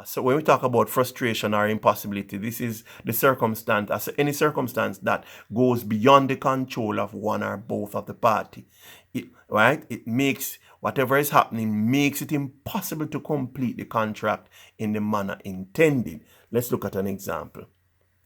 So when we talk about frustration or impossibility, this is the circumstance, as any circumstance that goes beyond the control of one or both of the party. Right? It makes whatever is happening makes it impossible to complete the contract in the manner intended. Let's look at an example.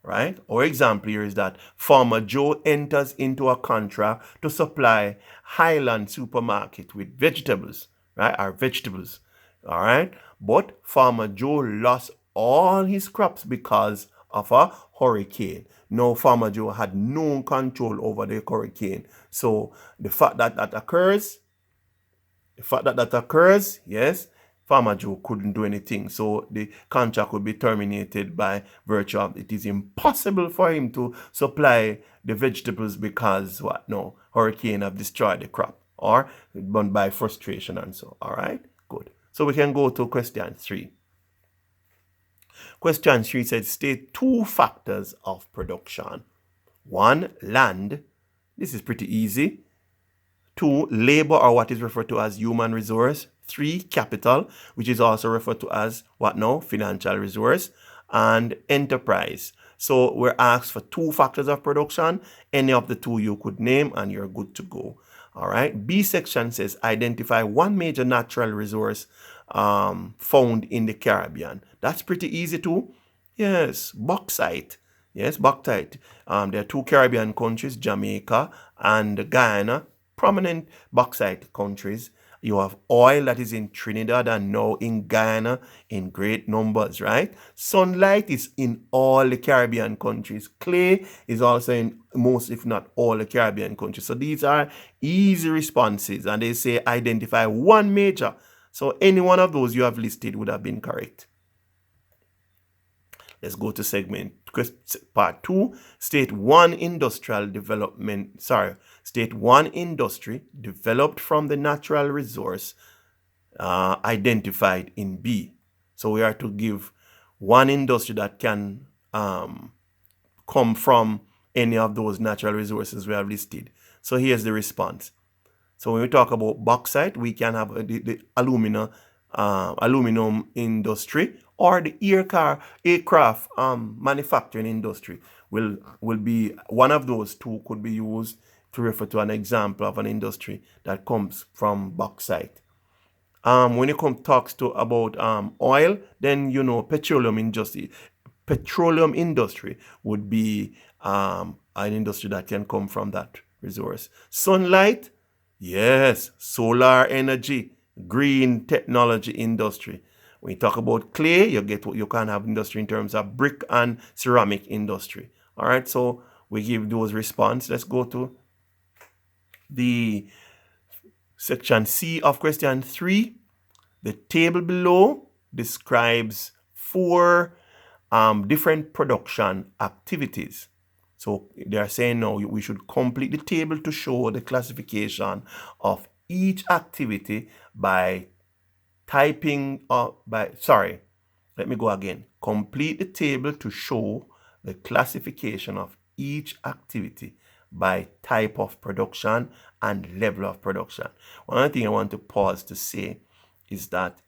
Right? Our example here is that Farmer Joe enters into a contract to supply Highland Supermarket with vegetables, right? Our vegetables, all right? But Farmer Joe lost all his crops because of a hurricane. Now, Farmer Joe had no control over the hurricane. So the fact that that occurs, yes, Farmer Joe couldn't do anything. So the contract would be terminated by virtue of it is impossible for him to supply the vegetables because what? No, hurricane have destroyed the crop or burnt by frustration and so. All right, good. So we can go to question 3. Question 3 says state 2 factors of production. 1, land. This is pretty easy. 2, labor, or what is referred to as human resource. 3, capital, which is also referred to as what now? Financial resource. And enterprise. So we're asked for 2 factors of production. Any of the 2 you could name and you're good to go. All right. B section says identify 1 major natural resource found in the Caribbean. That's pretty easy too. Yes, bauxite. Yes, bauxite. There are 2 Caribbean countries, Jamaica and Guyana, prominent bauxite countries. You have oil that is in Trinidad and now in Guyana in great numbers, right? Sunlight is in all the Caribbean countries. Clay is also in most, if not all, the Caribbean countries. So these are easy responses, and they say identify 1 major. So any one of those you have listed would have been correct. Let's go to segment part 2. State 1 industrial development. State 1 industry developed from the natural resource identified in B. So we are to give 1 industry that can come from any of those natural resources we have listed. So here's the response. So when we talk about bauxite, we can have the aluminum industry, or the aircraft manufacturing industry will be one of those 2 could be used to refer to an example of an industry that comes from bauxite. When it talks about oil, then petroleum industry would be an industry that can come from that resource. Sunlight, yes, solar energy, green technology industry. When you talk about clay, you can have industry in terms of brick and ceramic industry. All right, so we give those response. Let's go to the section C of question 3. The table below describes 4 different production activities. So they are saying now we should complete the table to show the classification of each activity by typing let me go again. Complete the table to show the classification of each activity by type of production and level of production. One other thing I want to pause to say is that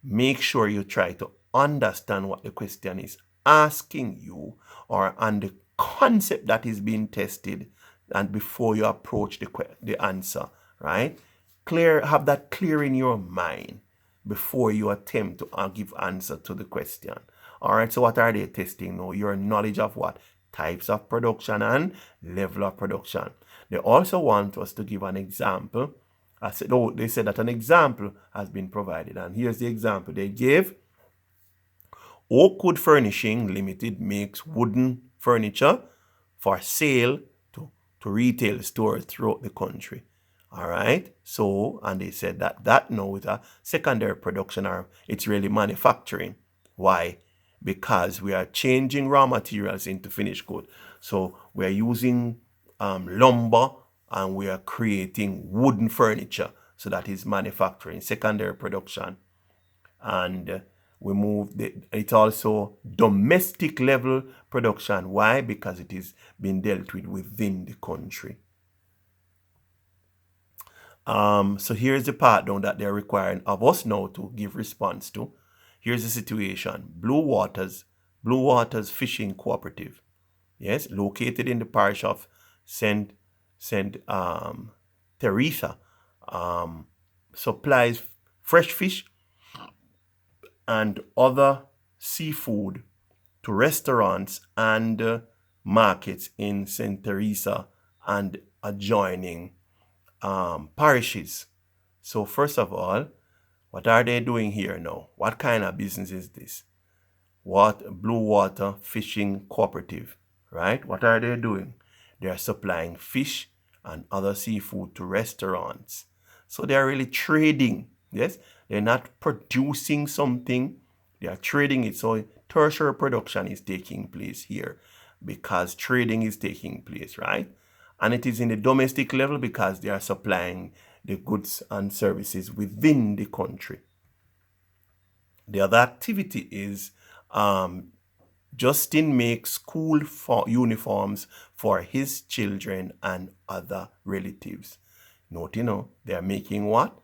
make sure you try to understand what the question is asking you, or and the concept that is being tested, and before you approach the answer, right? Have that clear in your mind before you attempt to give answer to the question. All right, so what are they testing now? Your knowledge of what? Types of production and level of production. They also want us to give an example. They said that an example has been provided, and here's the example they gave. Oakwood Furnishing Limited makes wooden furniture for sale to retail stores throughout the country. All right, so, and they said that now with a secondary production, or it's really manufacturing. Why? Because we are changing raw materials into finished good. So we are using lumber, and we are creating wooden furniture. So that is manufacturing, secondary production. And we move it's also domestic level production. Why? Because it is being dealt with within the country. So here's the part down that they're requiring of us now to give response to. Here's the situation. Blue Waters Fishing Cooperative, yes, located in the parish of Saint Teresa, supplies fresh fish and other seafood to restaurants and markets in Saint Teresa and adjoining parishes. So first of all, what are they doing here now? What kind of business is this? What Blue Water Fishing Cooperative, right? What are they doing? They are supplying fish and other seafood to restaurants. So they are really trading. Yes, they're not producing something, they are trading it. So tertiary production is taking place here because trading is taking place, right? And it is in the domestic level because they are supplying the goods and services within the country. The other activity is Justin makes school uniforms for his children and other relatives. Note, they are making what?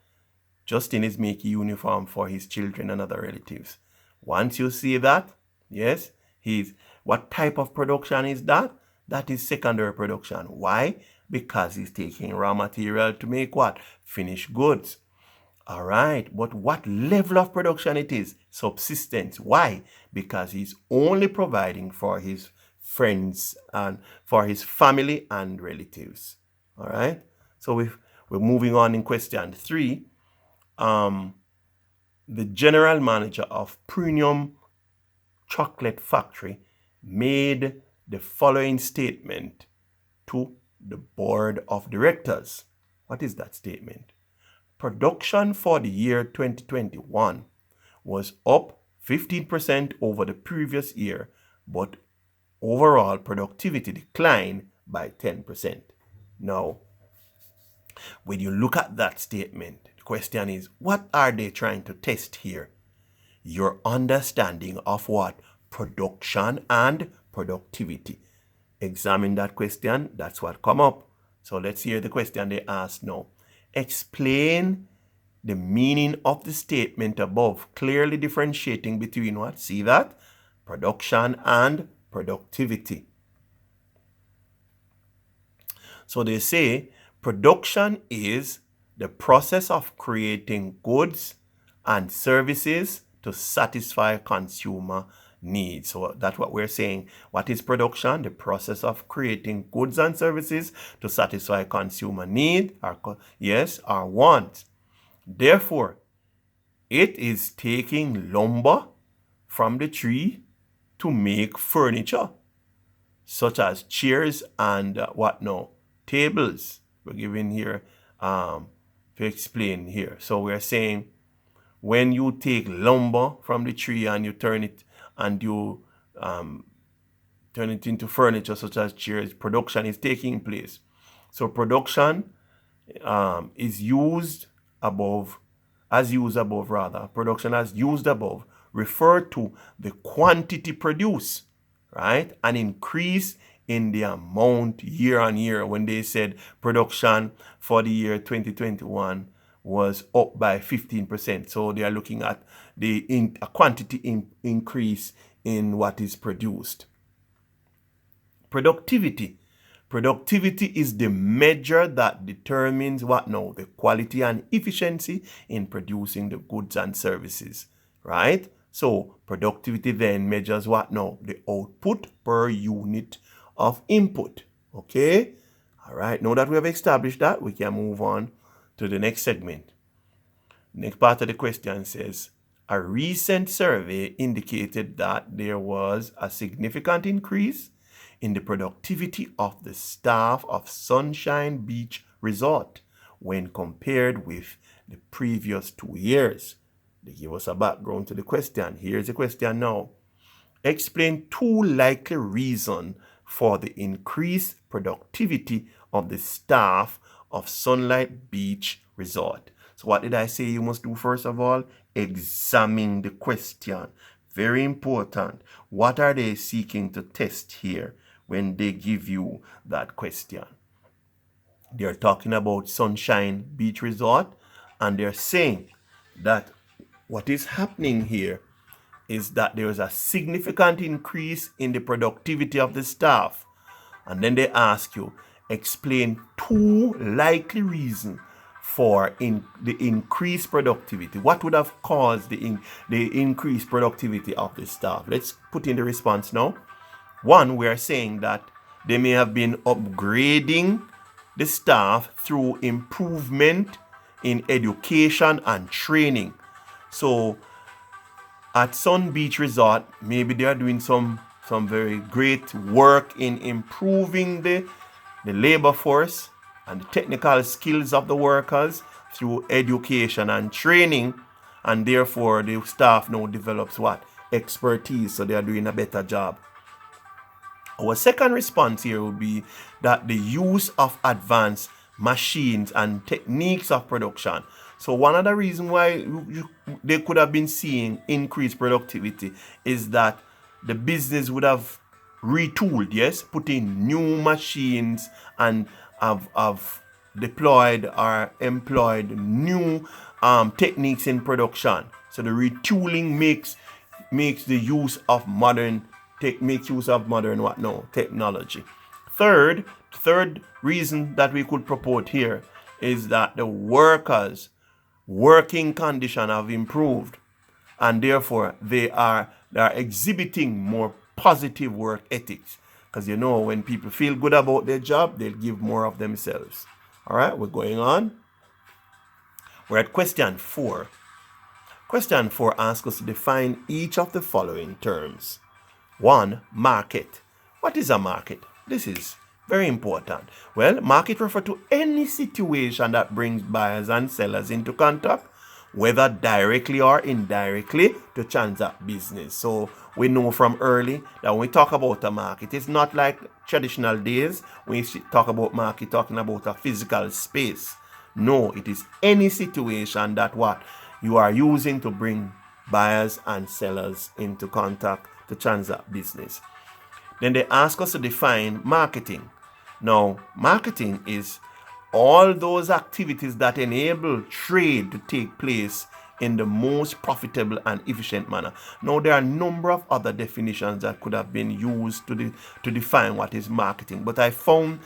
Justin is making uniform for his children and other relatives. Once you see that, yes, what type of production is that? That is secondary production. Why? Because he's taking raw material to make what? Finished goods. All right, but what level of production it is? Subsistence. Why? Because he's only providing for his friends and for his family and relatives. All right, so we're moving on in question 3. The general manager of Premium Chocolate Factory made the following statement to the board of directors. What is that statement? Production for the year 2021 was up 15% over the previous year, but overall productivity declined by 10%. Now, when you look at that statement, the question is, what are they trying to test here? Your understanding of what? Production and productivity. Examine that question, that's what come up. So let's hear the question they asked now. Explain the meaning of the statement above, clearly differentiating between what? See that? Production and productivity. So they say production is the process of creating goods and services to satisfy consumer needs. So that's what we're saying. What is production? The process of creating goods and services to satisfy consumer need, or wants. Therefore, it is taking lumber from the tree to make furniture, such as chairs and tables. We're giving here to explain here. So we're saying when you take lumber from the tree and you turn it into furniture such as chairs, production is taking place. So production is used above, production as used above, refer to the quantity produced, right? An increase in the amount year on year. When they said production for the year 2021 was up by 15%. So they are looking at a quantity increase in what is produced. Productivity. Productivity is the measure that determines what now? The quality and efficiency in producing the goods and services, right? So productivity then measures what now? The output per unit of input, okay? All right, now that we have established that, we can move on to the next segment. Next part of the question says, a recent survey indicated that there was a significant increase in the productivity of the staff of Sunshine Beach Resort when compared with the previous 2 years. They give us a background to the question. Here's the question now. Explain 2 likely reasons for the increased productivity of the staff of Sunlight Beach Resort. So what did I say you must do first of all? Examine the question. Very important. What are they seeking to test here when they give you that question? They're talking about Sunshine Beach Resort, and they're saying that what is happening here is that there is a significant increase in the productivity of the staff. And then they ask you, explain 2 likely reasons for the increased productivity. What would have caused the increased productivity of the staff? Let's put in the response now. 1, we are saying that they may have been upgrading the staff through improvement in education and training. So at Sun Beach Resort, maybe they are doing some very great work in improving the labor force and the technical skills of the workers through education and training, and therefore the staff now develops what? Expertise, so they are doing a better job. Our second response here would be that the use of advanced machines and techniques of production. So one of the reasons why they could have been seeing increased productivity is that the business would have retooled, yes, put in new machines and have deployed or employed new techniques in production. So the retooling makes the use of modern technology. Third reason that we could purport here is that the workers' working condition have improved, and therefore they are exhibiting more positive work ethics. Because when people feel good about their job, they'll give more of themselves. All right, we're going on. We're at question 4. Question 4 asks us to define each of the following terms. 1, market. What is a market? This is very important. Well, market refers to any situation that brings buyers and sellers into contact, whether directly or indirectly, to transact business. So we know from early that when we talk about a market, it's not like traditional days when we talk about market, talking about a physical space. No, it is any situation that what you are using to bring buyers and sellers into contact to transact business. Then they ask us to define marketing. Now, marketing is all those activities that enable trade to take place in the most profitable and efficient manner. Now, there are a number of other definitions that could have been used to define what is marketing, but I found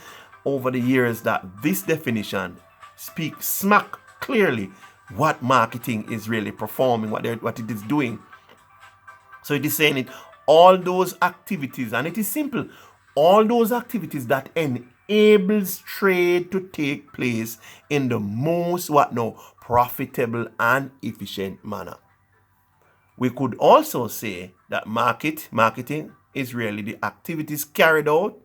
over the years that this definition speaks smack clearly what marketing is really performing, what it is doing. So it is saying it, all those activities, and it is simple, all those activities that enables trade to take place in the most profitable and efficient manner. We could also say that marketing is really the activities carried out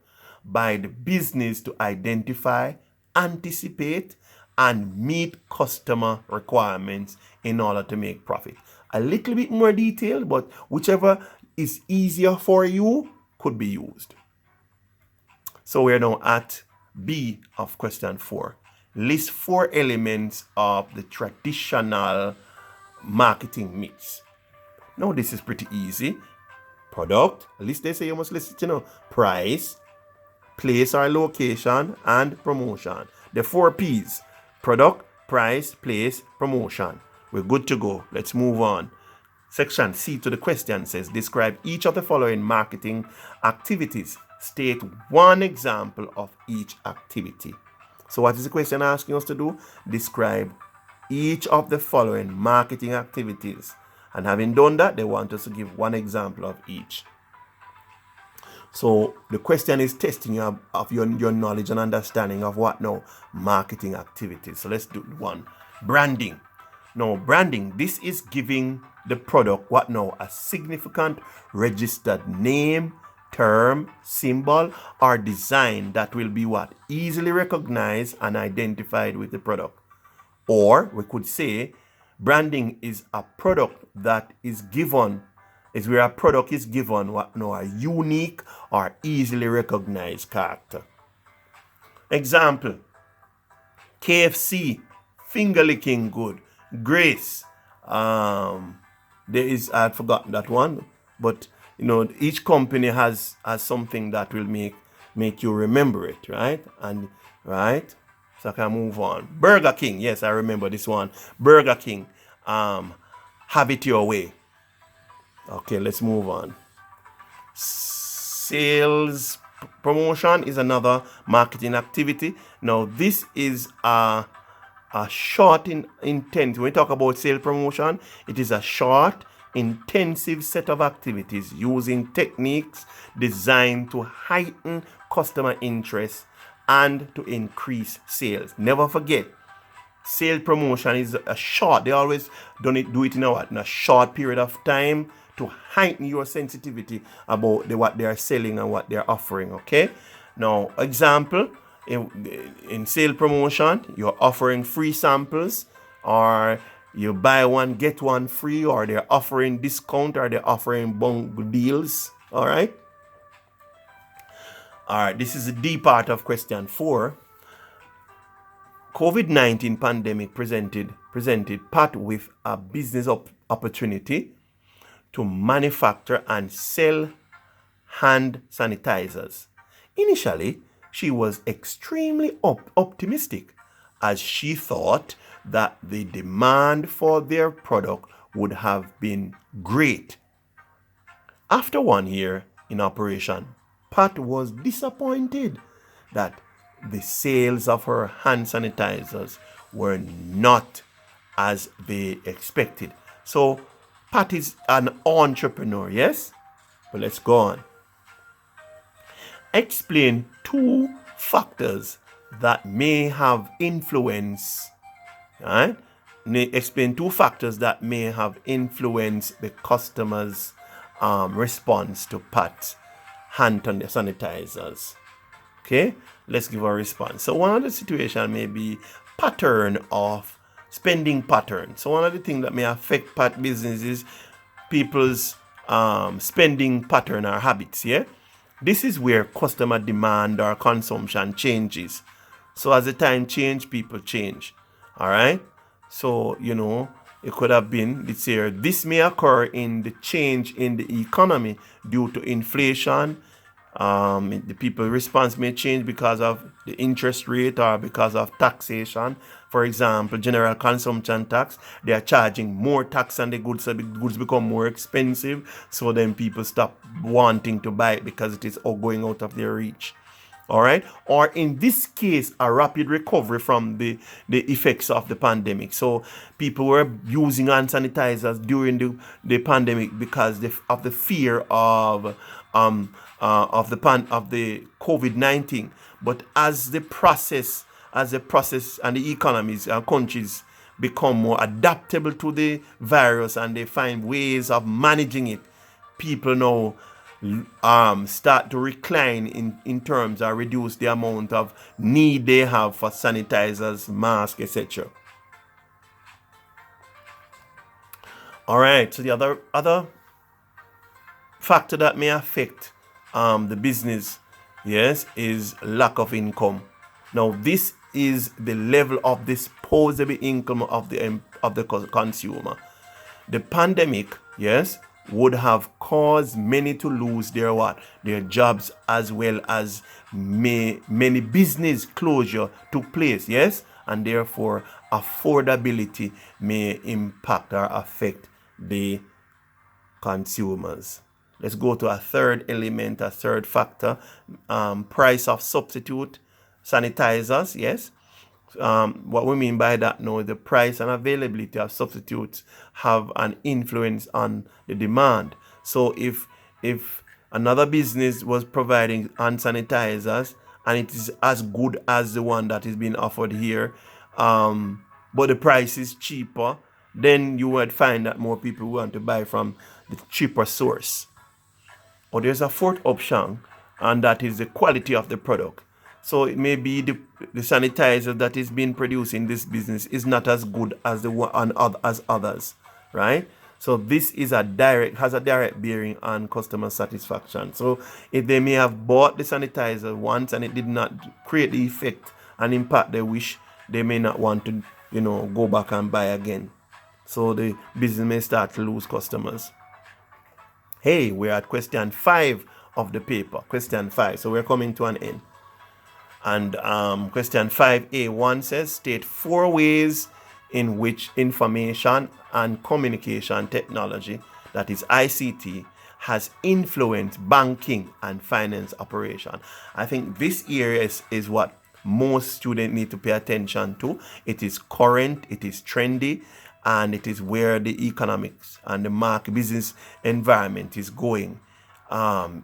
by the business to identify, anticipate, and meet customer requirements in order to make profit. A little bit more detail, but whichever is easier for you could be used. So we're now at B of question 4. List 4 elements of the traditional marketing mix. Now this is pretty easy. Product, at least they say you must list it, price, place or location, and promotion. The 4 P's: product, price, place, promotion. We're good to go. Let's move on. Section C to the question says, describe each of the following marketing activities. State one example of each activity. So what is the question asking us to do? Describe each of the following marketing activities. And having done that, they want us to give one example of each. So the question is testing you of your knowledge and understanding of what now? Marketing activities. So let's do one. Branding. Now, branding, this is giving the product what now? A significant registered name, term, symbol, or design that will be what? Easily recognized and identified with the product. Or we could say branding is a product that is given, is where a product is given what now? A unique or easily recognized character. Example: KFC, finger licking good. Grace, there is, I'd forgotten that one, but each company has something that will make you remember it, right? And right, so I can move on. Burger King, yes, I remember this one. Burger King, have it your way. Okay, let's move on. Sales promotion is another marketing activity. Now, this is a short intent. When we talk about sales promotion, it is a short, intensive set of activities using techniques designed to heighten customer interest and to increase sales. Never forget, sales promotion is a short. They always do it in a short period of time to heighten your sensitivity about what they are selling and what they are offering. Okay. Now, example, in sale promotion, you're offering free samples, or you buy one get one free, or they're offering discount, or they're offering bundle deals. All right. This is the D part of question 4. COVID-19 pandemic presented Pat with a business opportunity to manufacture and sell hand sanitizers. Initially, she was extremely optimistic, as she thought that the demand for their product would have been great. After 1 year in operation, Pat was disappointed that the sales of her hand sanitizers were not as they expected. So, Pat is an entrepreneur, yes? But let's go on. Explain 2 factors that may have influenced, right? Explain 2 factors that may have influenced the customer's response to Pat's hand sanitizers. Okay, let's give a response. So one of the situation may be pattern of spending pattern. So one of the things that may affect Pat business is people's spending pattern or habits. Yeah, this is where customer demand or consumption changes. So as the time change, people change. All right. So it could have been this year. This may occur in the change in the economy due to inflation. The people's response may change because of the interest rate or because of taxation. For example, general consumption tax, they are charging more tax on the goods, so the goods become more expensive. So then people stop wanting to buy it because it is all going out of their reach. All right. Or in this case, a rapid recovery from the effects of the pandemic. So people were using hand sanitizers during the pandemic because of the fear of the COVID-19. But as the process and the economies and countries become more adaptable to the virus and they find ways of managing it, people now start to recline in terms or reduce the amount of need they have for sanitizers, masks, etc. All right, so the other factor that may affect the business, yes, is lack of income. Now, this is the level of disposable income of the consumer. The pandemic, yes, would have caused many to lose their jobs, as well as many business closure took place, yes, and therefore affordability may impact or affect the consumers. Let's go to a third element, a third factor, price of substitute sanitizers, yes. What we mean by that now, the price and availability of substitutes have an influence on the demand. So if another business was providing hand sanitizers and it is as good as the one that is being offered here, but the price is cheaper, then you would find that more people want to buy from the cheaper source. Or there's a fourth option, and that is the quality of the product. So it may be the sanitizer that is being produced in this business is not as good as the one as others, right? So this has a direct bearing on customer satisfaction. So if they may have bought the sanitizer once and it did not create the effect and impact they wish, they may not want to, go back and buy again. So the business may start to lose customers. Hey, we're at question 5 of the paper. Question 5. So we're coming to an end. And question 5A1 says, state 4 ways in which information and communication technology that is ICT, has influenced banking and finance operation. I think this area is what most students need to pay attention to. It is current, it is trendy, and it is where the economics and the market business environment is going.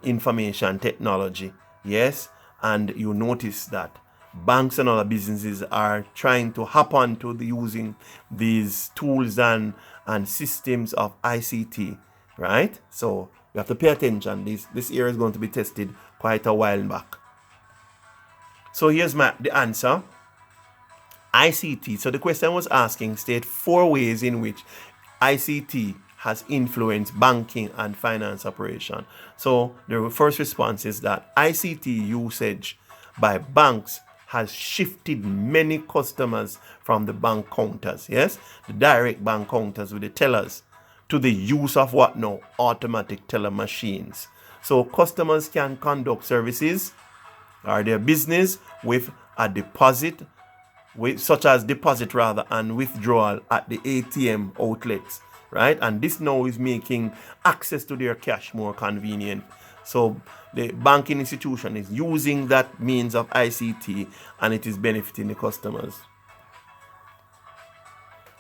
Information technology, yes, and you notice that banks and other businesses are trying to hop on to using these tools and systems of ICT, right? So you have to pay attention. This area is going to be tested quite a while back. So here's the answer. ICT. So the question was asking, state 4 ways in which ICT has influenced banking and finance operation. So the first response is that ICT usage by banks has shifted many customers from the bank counters, yes, the direct bank counters with the tellers, to the use of what now? Automatic teller machines. So customers can conduct services or their business with a deposit, such as deposit rather, and withdrawal at the ATM outlets, right? And this now is making access to their cash more convenient. So the banking institution is using that means of ICT, and it is benefiting the customers.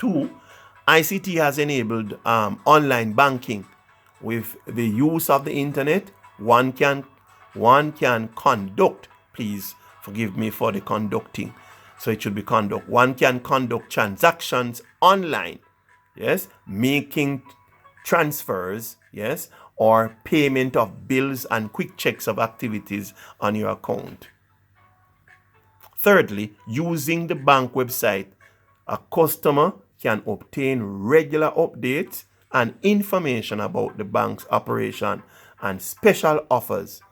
2, ICT has enabled online banking. With the use of the internet, one can conduct, please forgive me for the conducting, so it should be conduct. One can conduct transactions online, yes, making transfers, yes, or payment of bills and quick checks of activities on your account. Thirdly, using the bank website, a customer can obtain regular updates and information about the bank's operation and special offers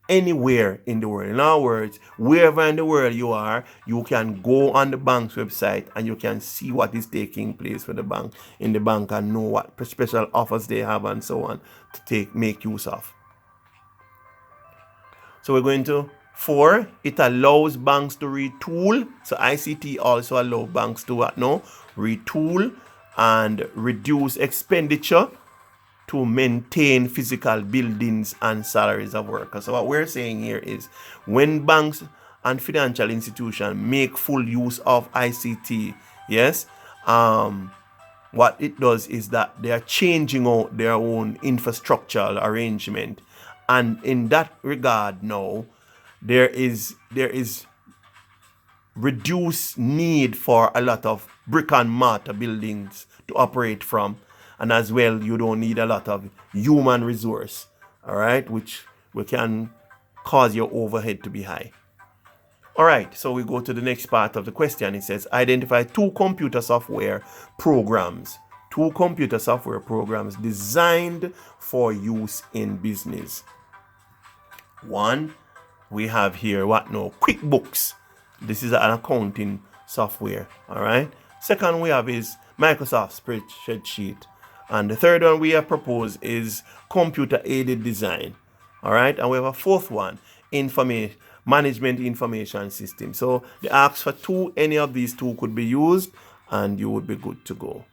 anywhere in the world. In other words, wherever in the world you are, you can go on the bank's website and you can see what is taking place for the bank in the bank and know what special offers they have and so on to make use of. So we're going to 4. It allows banks to retool. So ICT also allows banks to what now? Retool and reduce expenditure to maintain physical buildings and salaries of workers. So what we're saying here is when banks and financial institutions make full use of ICT, yes, what it does is that they are changing out their own infrastructural arrangement. And in that regard now, there is reduced need for a lot of brick and mortar buildings to operate from. And as well, you don't need a lot of human resource, all right, which can cause your overhead to be high. All right, so we go to the next part of the question. It says, identify 2 computer software programs. 2 computer software programs designed for use in business. 1, we have here what now? QuickBooks. This is an accounting software, all right. Second we have is Microsoft spreadsheet. And the third one we have proposed is computer aided design, all right. And we have a 4th one, management information system. So they ask for 2, any of these 2 could be used and you would be good to go.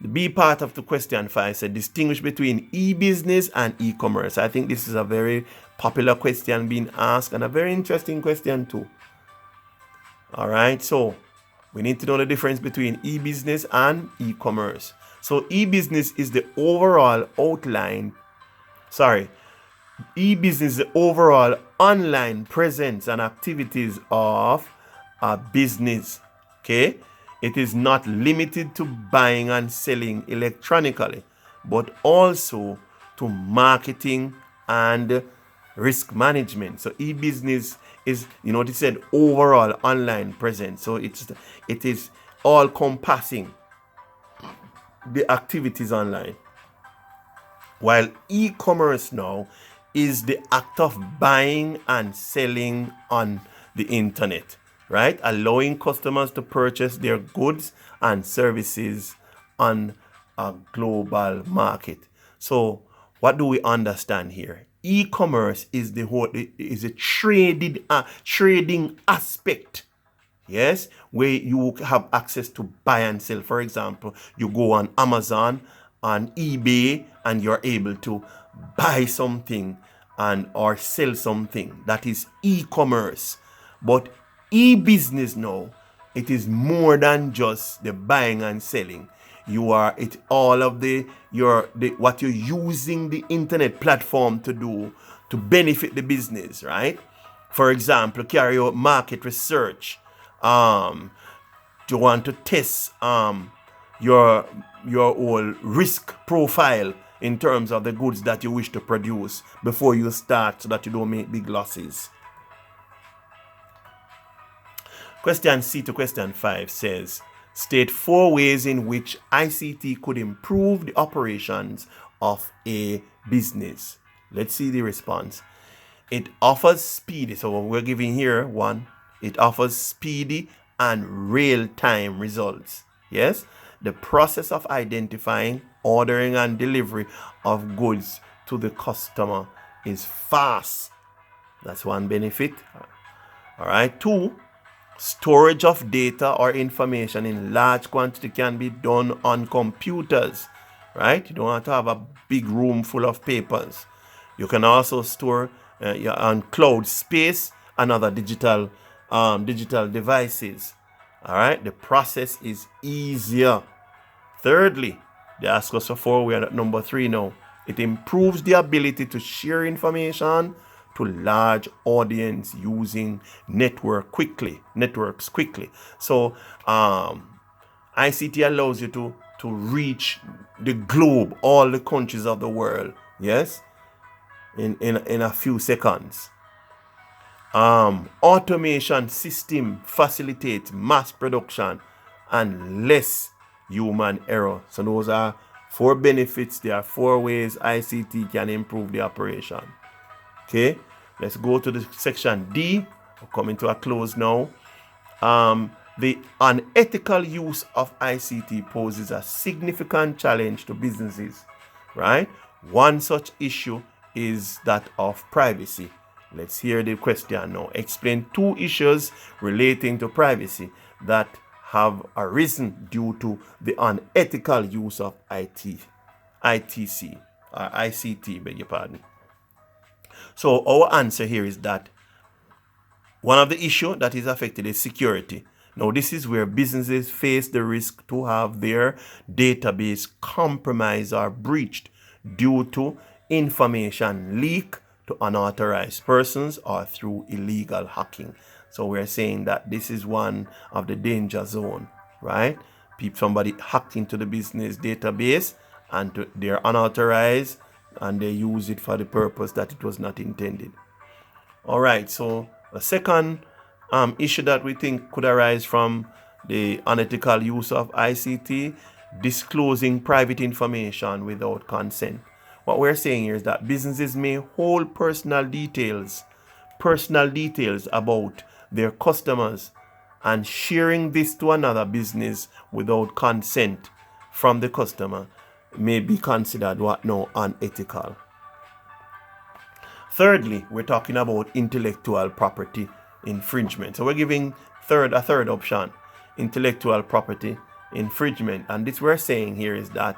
The B part of the question 5 said distinguish between e-business and e-commerce. I think this is a very popular question being asked and a very interesting question too. All right, so we need to know the difference between e-business and e-commerce. So e-business is the overall e-business is the overall online presence and activities of a business. Okay, it is not limited to buying and selling electronically, but also to marketing and risk management. So e-business is, it said overall online presence. So it is all compassing the activities online. While e-commerce now is the act of buying and selling on the internet, right? Allowing customers to purchase their goods and services on a global market. So what do we understand here? E-commerce is a trading aspect, yes, where you have access to buy and sell. For example, you go on Amazon on eBay and you're able to buy something and or sell something. That is e-commerce. But e-business now, it is more than just the buying and selling. You are it all of what you're using the internet platform to do to benefit the business, right? For example, carry out market research. You want to test your whole risk profile in terms of the goods that you wish to produce before you start, so that you don't make big losses. Question C to question 5 says, state 4 ways in which ICT could improve the operations of a business. Let's see the response. It offers speedy, so we're giving here one. It offers speedy and real-time results. Yes, the process of identifying, ordering, and delivery of goods to the customer is fast. That's one benefit. All right. 2, storage of data or information in large quantity can be done on computers. Right? You don't have to have a big room full of papers. You can also store on cloud space and other digital devices. All right, the process is easier. Thirdly, they ask us for 4. We are at number 3 now. It improves the ability to share information to large audience using networks quickly. So ICT allows you to reach the globe, all the countries of the world. Yes, in a few seconds. Automation system facilitates mass production and less human error. So those are 4 benefits. There are 4 ways ICT can improve the operation. Okay, let's go to the section D. We're coming to a close now. The unethical use of ICT poses a significant challenge to businesses, right? One such issue is that of privacy. Let's hear the question now. Explain 2 issues relating to privacy that have arisen due to the unethical use of ICT, beg your pardon. So our answer here is that one of the issues that is affected is security. Now, this is where businesses face the risk to have their database compromised or breached due to information leak to unauthorized persons or through illegal hacking. So we're saying that this is one of the danger zone, right? Somebody hacked into the business database and they're unauthorized and they use it for the purpose that it was not intended. All right, so the second issue that we think could arise from the unethical use of ICT, disclosing private information without consent. What we're saying here is that businesses may hold personal details about their customers, and sharing this to another business without consent from the customer may be considered unethical. Thirdly, we're talking about intellectual property infringement. So we're giving a third option, intellectual property infringement. And this we're saying here is that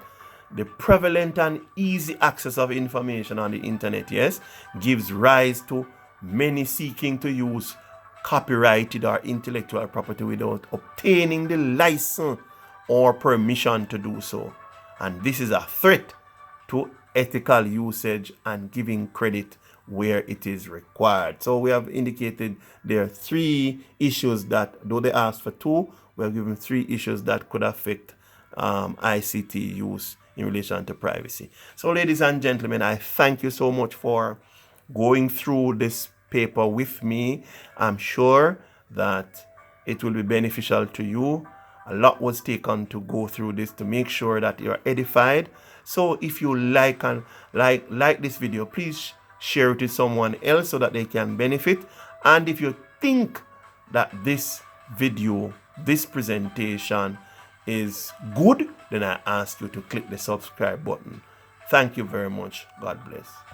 the prevalent and easy access of information on the internet, yes, gives rise to many seeking to use copyrighted or intellectual property without obtaining the license or permission to do so. And this is a threat to ethical usage and giving credit where it is required. So we have indicated there are 3 issues that, though they asked for 2, we have given 3 issues that could affect ICT use in relation to privacy. So ladies and gentlemen, I thank you so much for going through this paper with me. I'm sure that it will be beneficial to you. A lot was taken to go through this to make sure that you're edified. So if you like this video, please share it with someone else so that they can benefit. And if you think that this video, this presentation is good, then I ask you to click the subscribe button. Thank you very much. God bless.